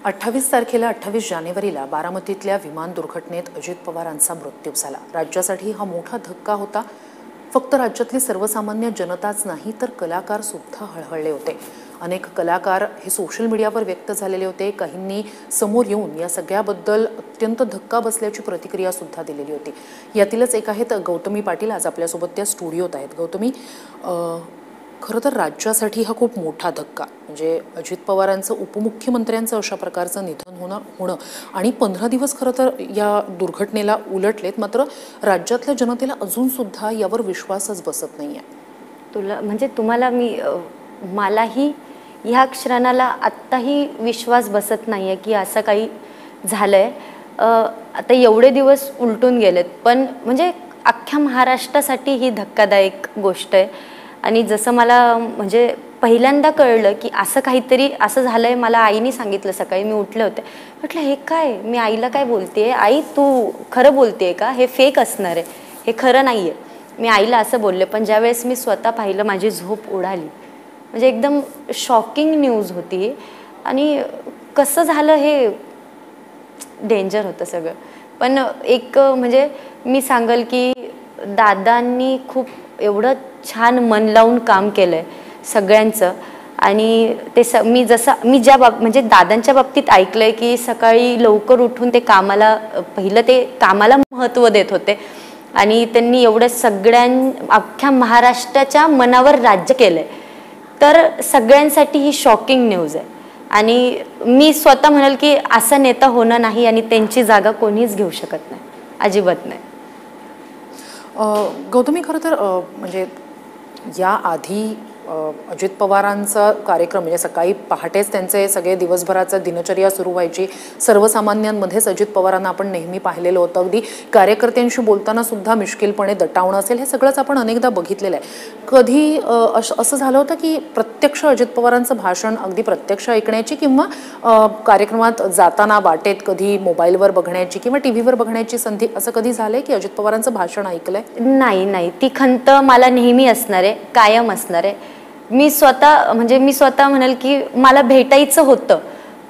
28 तारखेला 28 जानेवारीला बारामतीतल्या विमान दुर्घटनेत अजित पवारांचा मृत्यू झाला। राज्यासाठी हा मोठा धक्का होता। फक्त राज्यातली सर्वसामान्य जनताच नाही तर कलाकार सुद्धा हळहळले होते। अनेक कलाकार हे सोशल मीडियावर व्यक्त झालेले होते। काहींनी समोर येऊन या सगळ्याबद्दल अत्यंत धक्का बसल्याची प्रतिक्रिया सुद्धा दिलेली होती। यातीलच एक आहेत गौतमी पाटील, आज आपल्यासोबत त्या स्टुडिओत आहेत। गौतमी, खरं तर राज्यासाठी हा खूप मोठा धक्का, म्हणजे अजित पवारांचं उपमुख्यमंत्र्यांचं अशा प्रकारचं निधन होणं आणि 15 दिवस खरं तर या दुर्घटनेला उलटलेत, मात्र राज्यातल्या जनतेला अजूनसुद्धा यावर विश्वासच बसत नाही आहे। म्हणजे तुम्हाला मलाही ह्या क्षणाला आत्ताही विश्वास बसत नाही आहे की असं काही झालंय। आता एवढे दिवस उलटून गेलेत, पण म्हणजे अख्ख्या महाराष्ट्रासाठी ही धक्कादायक गोष्ट आहे। आणि जसं मला म्हणजे पहिल्यांदा कळलं की असं काहीतरी असं झालंय, मला आईने सांगितलं। सकाळी मी उठले होते, म्हटलं हे काय, मी आईला काय बोलतेय, आई तू खरं बोलतेय का, हे फेक असणार आहे, हे खरं नाहीये, मी आईला असं बोलले। पण ज्यावेळेस मी स्वतः पाहिलं, माझी झोप उडाली। म्हणजे एकदम शॉकिंग न्यूज होती आणि कसं झालं हे डेंजर होतं सगळं। पण एक म्हणजे मी सांगेल की दादांनी खूप एवढं छान मन लावून काम केलंय सगळ्यांचं। आणि ते मी ज्या म्हणजे दादांच्या बाबतीत ऐकलंय की सकाळी लवकर उठून ते पहिलं ते कामाला महत्त्व देत होते आणि त्यांनी एवढं अख्ख्या महाराष्ट्राच्या मनावर राज्य केलंय। तर सगळ्यांसाठी ही शॉकिंग न्यूज आहे आणि मी स्वतः म्हणाल की असं नेता होणं नाही आणि त्यांची जागा कोणीच घेऊ शकत नाही, अजिबात नाही। गौतमी, खरं तर म्हणजे या आधी अजित पवारांचा कार्यक्रम म्हणजे सकाळी पहाटेच त्यांचे सगळे दिवसभराचं दिनचर्या सुरू व्हायची। सर्वसामान्यांमध्येच अजित पवारांना आपण नेहमी पाहिलेलं होतं। अगदी कार्यकर्त्यांशी बोलताना सुद्धा मिश्किलपणे दटावणं असेल, हे सगळंच आपण अनेकदा बघितलेलं आहे। कधी असं झालं होतं की प्रत्यक्ष अजित पवारांचं भाषण अगदी प्रत्यक्ष ऐकण्याची किंवा कार्यक्रमात जाताना वाटेत कधी मोबाईलवर बघण्याची किंवा टीव्हीवर बघण्याची संधी, असं कधी झालंय की अजित पवारांचं भाषण ऐकलंय? नाही, ती खंत मला नेहमी असणार आहे, कायम असणार आहे। मी स्वतः म्हणाल की मला भेटायचं होतं,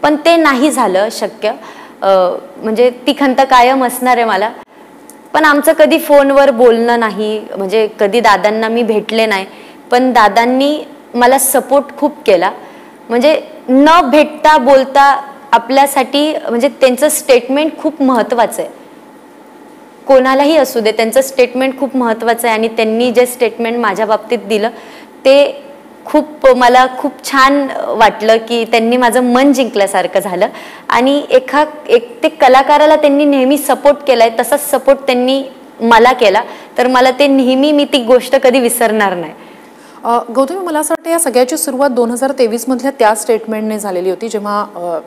पण ते नाही झालं शक्य। म्हणजे ती खंत कायम असणार आहे मला। पण आमचं कधी फोनवर बोलणं नाही, म्हणजे कधी दादांना मी भेटले नाही, पण दादांनी मला सपोर्ट खूप केला। म्हणजे न भेटता बोलता आपल्यासाठी म्हणजे त्यांचं स्टेटमेंट खूप महत्त्वाचं आहे। कोणालाही असू दे, त्यांचं स्टेटमेंट खूप महत्त्वाचं आहे आणि त्यांनी जे स्टेटमेंट माझ्या बाबतीत दिलं ते मला खूप छान वाटलं की त्यांनी माझं मन जिंकल्यासारखं झालं। आणि ते कलाकाराला त्यांनी नेहमी सपोर्ट केलाय, तसाच सपोर्ट त्यांनी मला केला, तर मला ते नेहमी, मी ती गोष्ट कधी विसरणार नाही। गौतमी, मला असं वाटतं या सगळ्याची सुरुवात 2023 मधल्या त्या स्टेटमेंटने झालेली होती, जेव्हा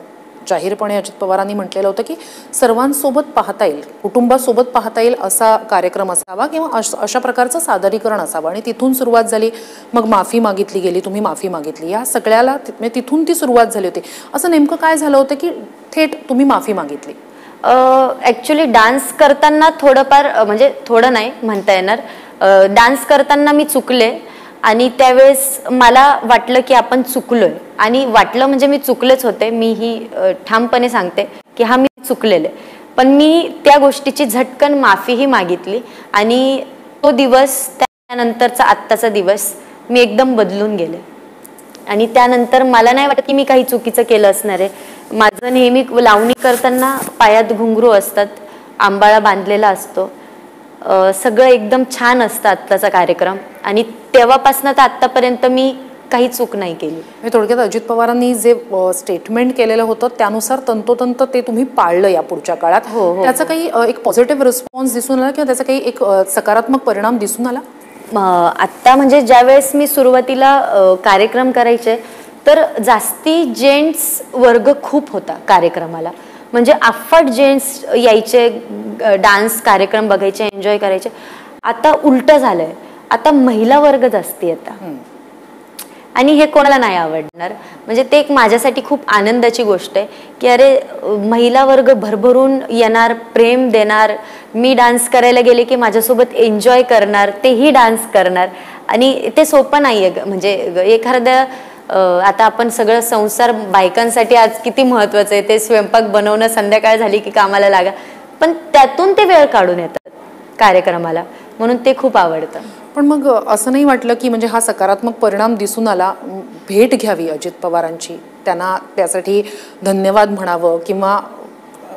जाहीरपणे अजित पवारांनी म्हटलेलं होतं की सर्वांसोबत पाहता येईल, कुटुंबासोबत पाहता येईल असा कार्यक्रम असावा किंवा अशा प्रकारचं सादरीकरण असावं। आणि तिथून सुरुवात झाली, मग माफी मागितली गेली, तुम्ही माफी मागितली, या सगळ्याला तिथून ती सुरुवात झाली होती। असं नेमकं काय झालं होतं की थेट तुम्ही माफी मागितली? ॲक्च्युली डान्स करताना थोडंफार, म्हणजे थोडं नाही म्हणता येणार, डान्स करताना मी चुकले आणि त्यावेळेस मला वाटलं की आपण चुकलोय। आणि वाटलं म्हणजे मी चुकलेच होते, मी ही ठामपणे सांगते की मी चुकलेले। पण मी त्या गोष्टीची झटकन माफीही मागितली आणि तो दिवस, त्यानंतरचा आत्ताचा दिवस मी एकदम बदलून गेले। आणि त्यानंतर मला नाही वाटत की मी काही चुकीचं केलं असणार आहे। माझं नेहमी लावणी करताना पायात घुंगरू असतात, आंबाळा बांधलेला असतो, सगळं एकदम छान असतं आत्ताचा कार्यक्रम। आणि तेव्हापासून तर आत्तापर्यंत मी काही चूक नाही केली। थोडक्यात अजित पवारांनी जे स्टेटमेंट केलेलं होतं त्यानुसार तंतोतंत ते तुम्ही पाळलं या पुढच्या काळात। त्याचा काही एक पॉझिटिव्ह रिस्पॉन्स दिसून आला किंवा त्याचा काही एक सकारात्मक परिणाम दिसून आला? आत्ता म्हणजे ज्यावेळेस मी सुरुवातीला कार्यक्रम करायचे, तर जास्ती जेंट्स वर्ग खूप होता कार्यक्रमाला। म्हणजे अफाट जेंट्स यायचे, डान्स कार्यक्रम बघायचे, एन्जॉय करायचे। आता उलटं झालंय, आता महिला वर्ग जास्ती येतात आणि हे कोणाला नाही आवडणार। म्हणजे ते एक माझ्यासाठी खूप आनंदाची गोष्ट आहे की अरे, महिला वर्ग भरभरून येणार, प्रेम देणार, मी डान्स करायला गेले की माझ्यासोबत एन्जॉय करणार, तेही डान्स करणार। आणि ते सोपं नाही आहे, म्हणजे एखाद्या आता आपण सगळं संसार बायकांसाठी आज किती महत्वाचं आहे, ते स्वयंपाक बनवणं, संध्याकाळ झाली की कामाला लागा, पण त्यातून ते वेळ काढून येतात कार्यक्रमाला, म्हणून ते खूप आवडतं. पण मग असं नाही वाटलं की म्हणजे हा सकारात्मक परिणाम दिसून आला, भेट घ्यावी अजित पवारांची, त्यांना त्यासाठी धन्यवाद म्हणावं किंवा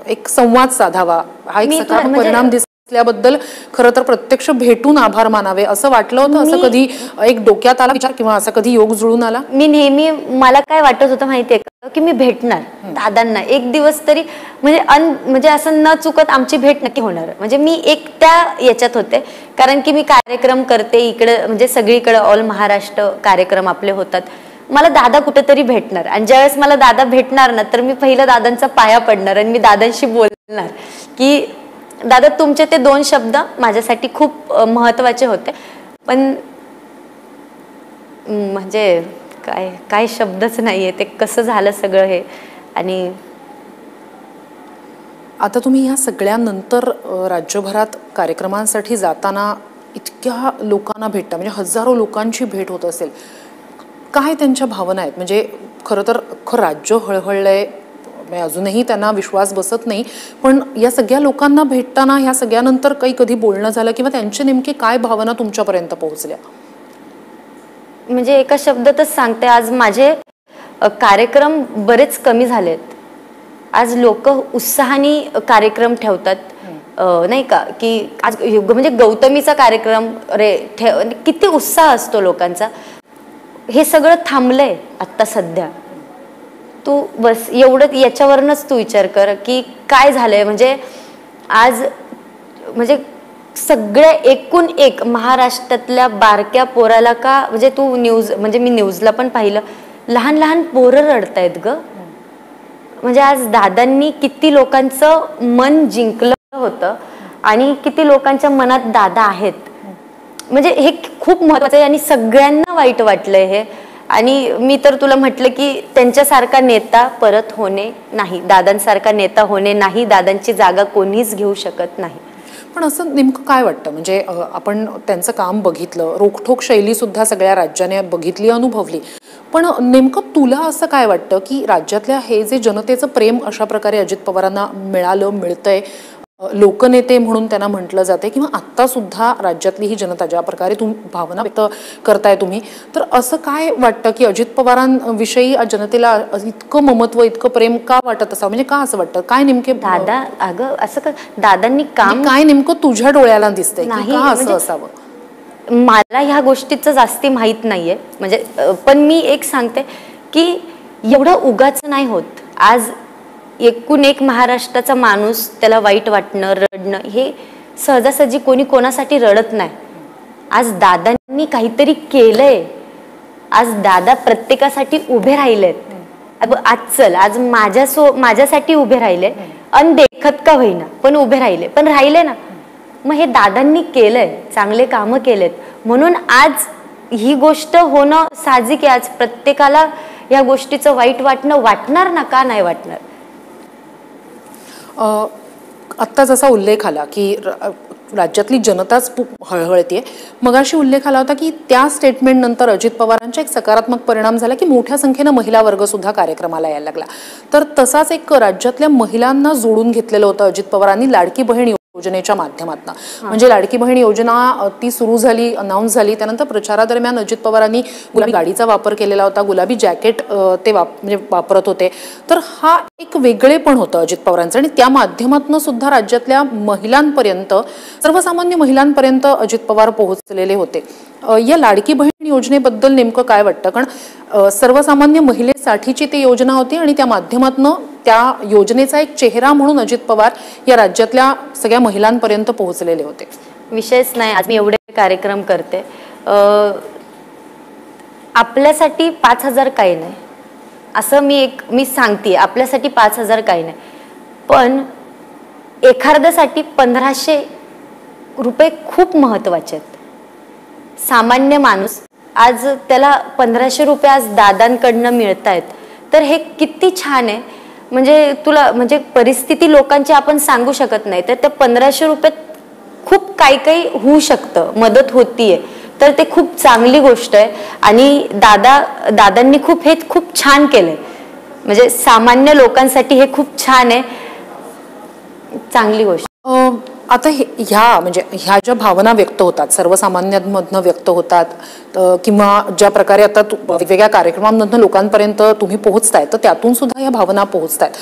एक संवाद साधावा, हा एक सकारात्मक परिणाम दिसल्याबद्दल खरं तर प्रत्यक्ष भेटून आभार मानावे असं वाटलं होतं? असं कधी एक डोक्यात आला विचार किंवा असा कधी योग जुळून आला? मी नेहमी, मला काय वाटत होतं माहितीये का, की मी भेटणार दादांना एक दिवस तरी, म्हणजे असं न चुकत आमची भेट नक्की होणार. म्हणजे मी एक त्या याच्यात होते, कारण की मी कार्यक्रम करते इकडे, म्हणजे सगळीकडे ऑल महाराष्ट्र कार्यक्रम आपले होतात. मला दादा कुठेतरी भेटणार, आणि ज्यावेळेस मला दादा भेटणार ना, तर मी पहिलं दादांचा पाया पडणार आणि मी दादांशी बोलणार की दादा तुमचे ते 2 शब्द माझ्यासाठी खूप महत्वाचे होते. पण म्हणजे काय शब्दच नाहीये, ते कसं झालं सगळं हे. आणि आता तुम्ही ह्या सगळ्यानंतर राज्यभरात कार्यक्रमांसाठी जाताना इतक्या लोकांना भेटता, म्हणजे हजारो लोकांची भेट होत असेल, काय त्यांच्या भावना आहेत? म्हणजे खरं तर राज्य हळहळलंय, अजूनही त्यांना विश्वास बसत नाही, पण या सगळ्या लोकांना भेटताना ह्या सगळ्यानंतर कधी बोलणं झालं किंवा त्यांचे नेमके काय भावना तुमच्यापर्यंत पोहोचल्या? म्हणजे एका शब्दातच सांगते, आज माझे कार्यक्रम बरेच कमी झालेत. आज लोक उत्साहाने कार्यक्रम ठेवतात, नाही का, की आज म्हणजे गौतमीचा कार्यक्रम किती उत्साह असतो लोकांचा. हे सगळं थांबलंय आता सध्या. तू बस एवढं याच्यावरनच तू विचार कर की काय झालंय. म्हणजे आज म्हणजे सगळ्या एकूण एक महाराष्ट्रातल्या बारक्या पोराला का, म्हणजे तू न्यूज, म्हणजे मी न्यूजला पण पाहिलं, लहान लहान पोरं रडतायत ग. म्हणजे आज दादांनी किती लोकांचं मन जिंकलं होतं आणि किती लोकांच्या मनात दादा आहेत. म्हणजे हे खूप महत्वाचं आहे आणि सगळ्यांना वाईट वाटलंय हे. आणि मी तर तुला म्हटलं की त्यांच्यासारखा नेता परत होणे नाही, दादांसारखा नेता होणे नाही, दादांची जागा कोणीच घेऊ शकत नाही. पण असं नेमकं काय वाटतं? म्हणजे आपण त्यांचं काम बघितलं, रोखठोक शैली सुद्धा सगळ्या राज्याने बघितली, अनुभवली, पण नेमकं तुला असं काय वाटतं की राज्यातल्या हे जे जनतेचं प्रेम अशा प्रकारे अजित पवारांना मिळतंय, लोकनेते म्हणून त्यांना म्हटलं जाते, किंवा आत्ता सुद्धा राज्यातली ही जनता ज्या प्रकारे भावना व्यक्त करताय तुम्ही, तर असं काय वाटतं की अजित पवारांविषयी जनतेला इतकं ममत्व, इतकं प्रेम का वाटत असावं? म्हणजे का असं वाटतं? काय नेमके दादा, अगं असं का दादांनी काम, काय नेमकं तुझ्या डोळ्याला दिसतंय की का असं असावं? मला ह्या गोष्टीचं जास्ती माहित नाहीये. म्हणजे पण मी एक सांगते की एवढं उगाच नाही होत. आज एकूण एक महाराष्ट्राचा माणूस, त्याला वाईट वाटणं, रडणं, हे सहजासहजी कोणी कोणासाठी रडत नाही. आज दादांनी काहीतरी केलंय, आज दादा प्रत्येकासाठी उभे राहिलेत. आज चल, आज माझ्यासाठी उभे राहिले, अनदेखत का होईना पण उभे राहिले, पण राहिले ना. मग हे दादांनी केलंय, चांगले कामं केलेत, म्हणून आज ही गोष्ट होणं साहजिक आहे. आज प्रत्येकाला या गोष्टीचं वाईट वाटणं वाटणार ना, का नाही वाटणार? आत्ता जसा उल्लेख आला की राज्यातली जनताच खूप हळहळते, मगाशी उल्लेख आला होता की त्या स्टेटमेंट नंतर अजित पवारांचा एक सकारात्मक परिणाम झाला की मोठ्या संख्येनं महिला वर्ग सुद्धा कार्यक्रमाला यायला लागला. तर तसाच एक राज्यातल्या महिलांना जोडून घेतलेलं होतं अजित पवारांनी लाडकी बहीण योजनेच्या माध्यमातनं. म्हणजे लाडकी बहीण योजना ती सुरू झाली, अनाऊन्स झाली, त्यानंतर प्रचारादरम्यान अजित पवारांनी गुलाबी गाडीचा वापर केलेला होता, गुलाबी जॅकेट ते म्हणजे वापरत होते. तर हा एक वेगळेपण होतं अजित पवारांचं, आणि त्या माध्यमातून सुद्धा राज्यातल्या महिलांपर्यंत, सर्वसामान्य महिलांपर्यंत अजित पवार पोहोचलेले होते. या लाडकी बहीण योजनेबद्दल नेमकं काय वाटतं? कारण सर्वसामान्य महिलेसाठीची ती योजना होती आणि त्या माध्यमातून त्या योजनेचा एक चेहरा म्हणून अजित पवार या राज्यातल्या सगळ्या महिलांपर्यंत पोहोचलेले होते. विषयच नाही. आज मी एवढे कार्यक्रम करते, आपल्यासाठी 5,000 काही नाही असं मी सांगते. आपल्यासाठी 5,000 काही नाही, पण एखाद्यासाठी 1,500 रुपये खूप महत्वाचे आहेत. सामान्य माणूस आज त्याला 1,500 रुपये आज दादांकडनं मिळत आहेत, तर हे किती छान आहे. म्हणजे तुला, म्हणजे परिस्थिती लोकांची आपण सांगू शकत नाही, तर त्या 1,500 रुपयात खूप काही होऊ शकतं, मदत होतीये. तर ते खूप चांगली गोष्ट आहे. आणि दादांनी हे खूप छान केलंय. म्हणजे सामान्य लोकांसाठी हे खूप छान आहे, चांगली गोष्ट. आता ह्या ज्या भावना व्यक्त होतात सर्वसामान्यांमधनं व्यक्त होतात, किंवा ज्या प्रकारे आता वेगवेगळ्या कार्यक्रमांमधनं लोकांपर्यंत तुम्ही पोहोचताय, तर त्यातून सुद्धा ह्या भावना पोहोचतायत.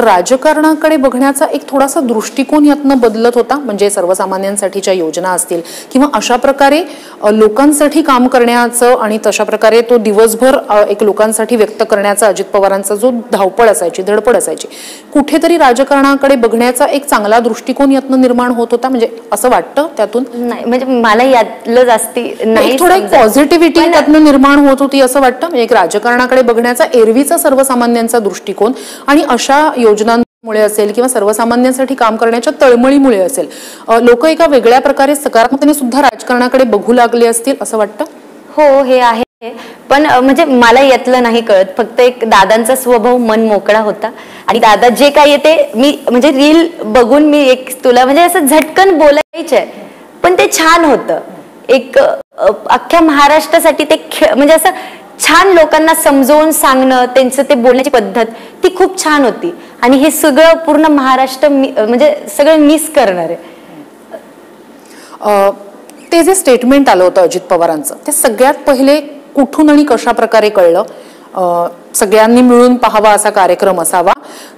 राजकारणाकडे बघण्याचा एक थोडासा दृष्टिकोन यातनं बदलत होता, म्हणजे सर्वसामान्यांसाठीच्या योजना असतील किंवा अशा प्रकारे लोकांसाठी काम करण्याचं आणि तशा प्रकारे तो दिवसभर एक लोकांसाठी व्यक्त करण्याचा अजित पवारांचा जो धावपळ असायची, धडपड असायची, कुठेतरी राजकारणाकडे बघण्याचा एक चांगला दृष्टिकोन यातनं निर्माण होत होता, म्हणजे असं वाटतं त्यातून? नाही, म्हणजे मला यातलं जास्ती नाही, थोडा एक पॉझिटिव्हिटी त्यातनं निर्माण होत होती असं वाटतं. म्हणजे एक राजकारणाकडे बघण्याचा एरवीचा सर्वसामान्यांचा दृष्टिकोन आणि अशा योजनांमुळे असेल किंवा सर्वसामान्यांसाठी काम करण्याच्या तळमळीमुळे असेल, लोक एका वेगळ्या प्रकारे सकारात्मकतेने सुद्धा राजकारणाकडे बघू लागले असतील असं वाटतं. हो, हे आहे. पण म्हणजे मला यातलं नाही कळत. फक्त एक दादांचा स्वभाव मन मोकळा होता आणि दादा जे काही येते, मी म्हणजे रील बघून मी एक तुला म्हणजे असं झटकन बोलायचे, पण ते छान होतं. एक अख्ख्या महाराष्ट्रासाठी ते म्हणजे असं छान लोकांना समजावून सांगणं, त्यांचं ते बोलण्याची पद्धत ती खूप छान होती. आणि हे सगळं पूर्ण महाराष्ट्र म्हणजे सगळं मिस करणार आहे. ते जे स्टेटमेंट आलं होतं अजित पवारांचं, ते सगळ्यात पहिले कुठून आणि कशा प्रकारे कळलं? सगळ्यांनी मिळून पाहावा असा कार्यक्रम असावा,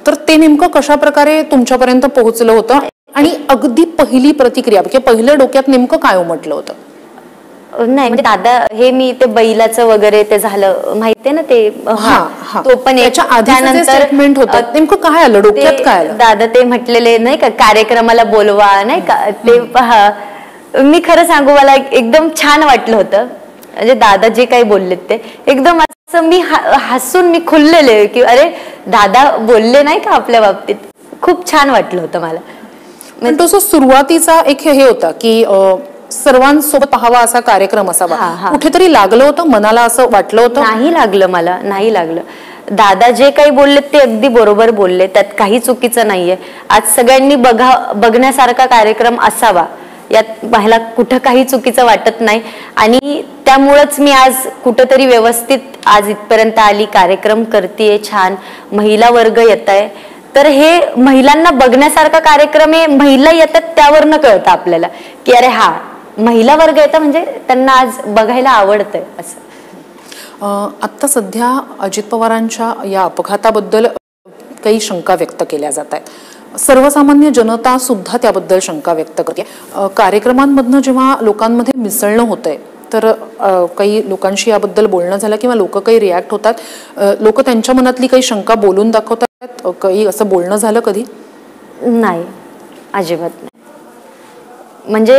तर ते नेमकं कशा प्रकारे तुमच्यापर्यंत पोहोचलं होतं? आणि अगदी पहिली प्रतिक्रिया किंवा पहिलं डोक्यात नेमकं काय उमटलं होतं? नाही, म्हणजे दादा हे मी ते बैलाचं वगैरे ते झालं माहितीये ना, ते तो पण त्यानंतर स्टेटमेंट होतं, नेमकं काय आलं डोक्यात? काय आलं? दादा ते म्हटलेले नाही का, कार्यक्रमाला बोलवा नाही का, ते पहा. मी खरं सांगू, मला एकदम छान वाटलं होतं. म्हणजे दादा जे काही बोललेत ते एकदम असं मी हसून मी खुललेले की अरे दादा बोलले नाही का आपल्या बाबतीत. खूप छान वाटलं होतं मला. पण तो सुरुवातीचा एक हे होता की सर्वांसोबत पाहावा असा कार्यक्रम असावा, कुठेतरी लागलं होतं मनाला, असं वाटलं होतं? नाही लागलं, मला नाही लागलं. दादा जे काही बोलले ते अगदी बरोबर बोलले, त्यात काही चुकीचं नाहीये. आज सगळ्यांनी बघण्यासारखा कार्यक्रम असावा, यात मला कुठं काही चुकीचं वाटत नाही. आणि त्यामुळेच मी आज कुठंतरी व्यवस्थित आज इथपर्यंत आली, कार्यक्रम करतेय, छान महिला वर्ग येत आहे. तर हे महिलांना बघण्यासारखा कार्यक्रम आहे, महिला येतात त्यावरनं कळतं आपल्याला की अरे हा महिला वर्ग येतं, म्हणजे त्यांना आज बघायला आवडतंय असं. आत्ता सध्या अजित पवारांच्या या अपघाताबद्दल काही शंका व्यक्त केल्या जात आहेत. सर्वसामान्य जनता सुद्धा त्याबद्दल शंका व्यक्त करते. कार्यक्रमांमधनं जेव्हा लोकांमध्ये मिसळणं होतंय, तर काही लोकांशी याबद्दल बोलणं झालं किंवा लोक काही रिॲक्ट होतात, लोक त्यांच्या मनातली काही शंका बोलून दाखवतात, काही असं बोलणं झालं कधी? नाही, अजिबात नाही. म्हणजे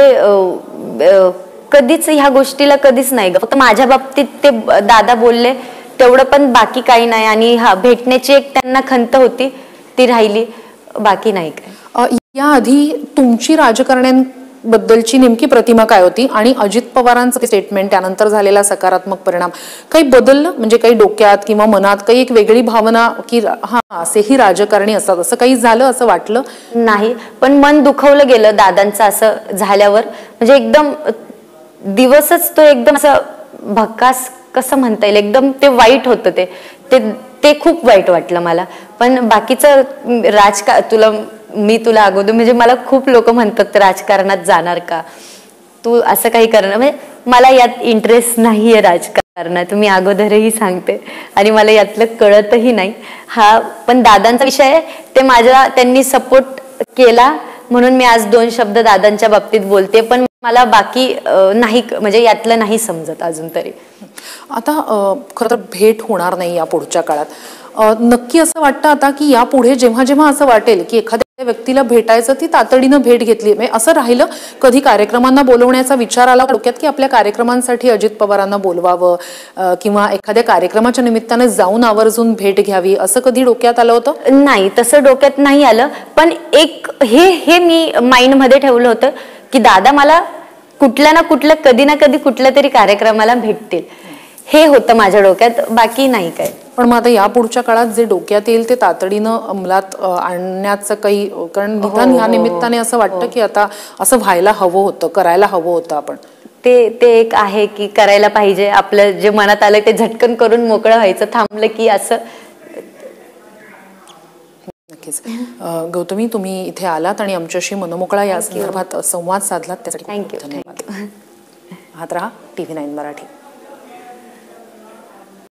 कधीच ह्या गोष्टीला कधीच नाही. फक्त माझ्या बाबतीत ते दादा बोलले तेवढं, पण बाकी काही नाही. आणि भेटण्याची एक त्यांना खंत होती, ती राहिली, बाकी नाही काय. याआधी तुमची राजकारण्यांबद्दलची नेमकी प्रतिमा काय होती आणि अजित पवारांचं स्टेटमेंट त्यानंतर झालेला सकारात्मक परिणाम काही बदललं? म्हणजे काही डोक्यात किंवा मनात काही एक वेगळी भावना की हा असेही राजकारणी असतात, असं काही झालं, असं वाटलं? नाही, पण मन दुखवलं गेलं दादांचं असं झाल्यावर. म्हणजे एकदम दिवसच तो एकदम असं भकास कसं म्हणता येईल, एकदम ते वाईट होतं. ते खूप वाईट वाटलं मला. पण बाकीचं तुला अगोदर म्हणजे मला खूप लोक म्हणतात राजकारणात जाणार का तू, असं काही करणार, म्हणजे मला यात इंटरेस्ट नाहीये राजकारणात, मी अगोदरही सांगते. आणि मला यातलं कळतही नाही. पण दादांचा विषय आहे, ते त्यांनी सपोर्ट केला म्हणून मी आज 2 शब्द दादांच्या बाबतीत बोलते. पण मला बाकी नाही, म्हणजे यातलं नाही समजत अजून तरी. आता खरं तर भेट होणार नाही या पुढच्या काळात. नक्की असं वाटतं आता की यापुढे जेव्हा जेव्हा असं वाटेल की एखाद्या व्यक्तीला भेटायचं, ती तातडीनं भेट घेतली, म्हणजे असं राहिलं कधी कार्यक्रमांना बोलवण्याचा विचार आला डोक्यात की आपल्या कार्यक्रमांसाठी अजित पवारांना बोलवावं किंवा एखाद्या कार्यक्रमाच्या निमित्तानं जाऊन आवर्जून भेट घ्यावी, असं कधी डोक्यात आलं होतं? नाही, तसं डोक्यात नाही आलं. पण एक हे मी माइंड मध्ये ठेवलं होतं की दादा मला कुठल्या ना कुठल्या कधी ना कधी कुठल्या तरी कार्यक्रमाला भेटतील, हे होतं माझ्या डोक्यात, बाकी नाही काय. पण मग आता या पुढच्या काळात जे डोक्यात येईल ते तातडीनं अंमलात आणण्याचं काही, कारण निदान ह्या निमित्ताने असं वाटतं की आता असं व्हायला हवं होतं, करायला हवं होतं आपण. ते एक आहे की करायला पाहिजे, आपलं जे मनात आलं ते झटकन करून मोकळं व्हायचं, थांबलं की असं. नक्कीच. गौतमी, तुम्ही इथे आलात आणि आमच्याशी मनमोकळा या संदर्भात संवाद साधलात, त्यासाठी खूप थँक्यू. खूप धन्यवाद. पाहत रहा TV9 मराठी.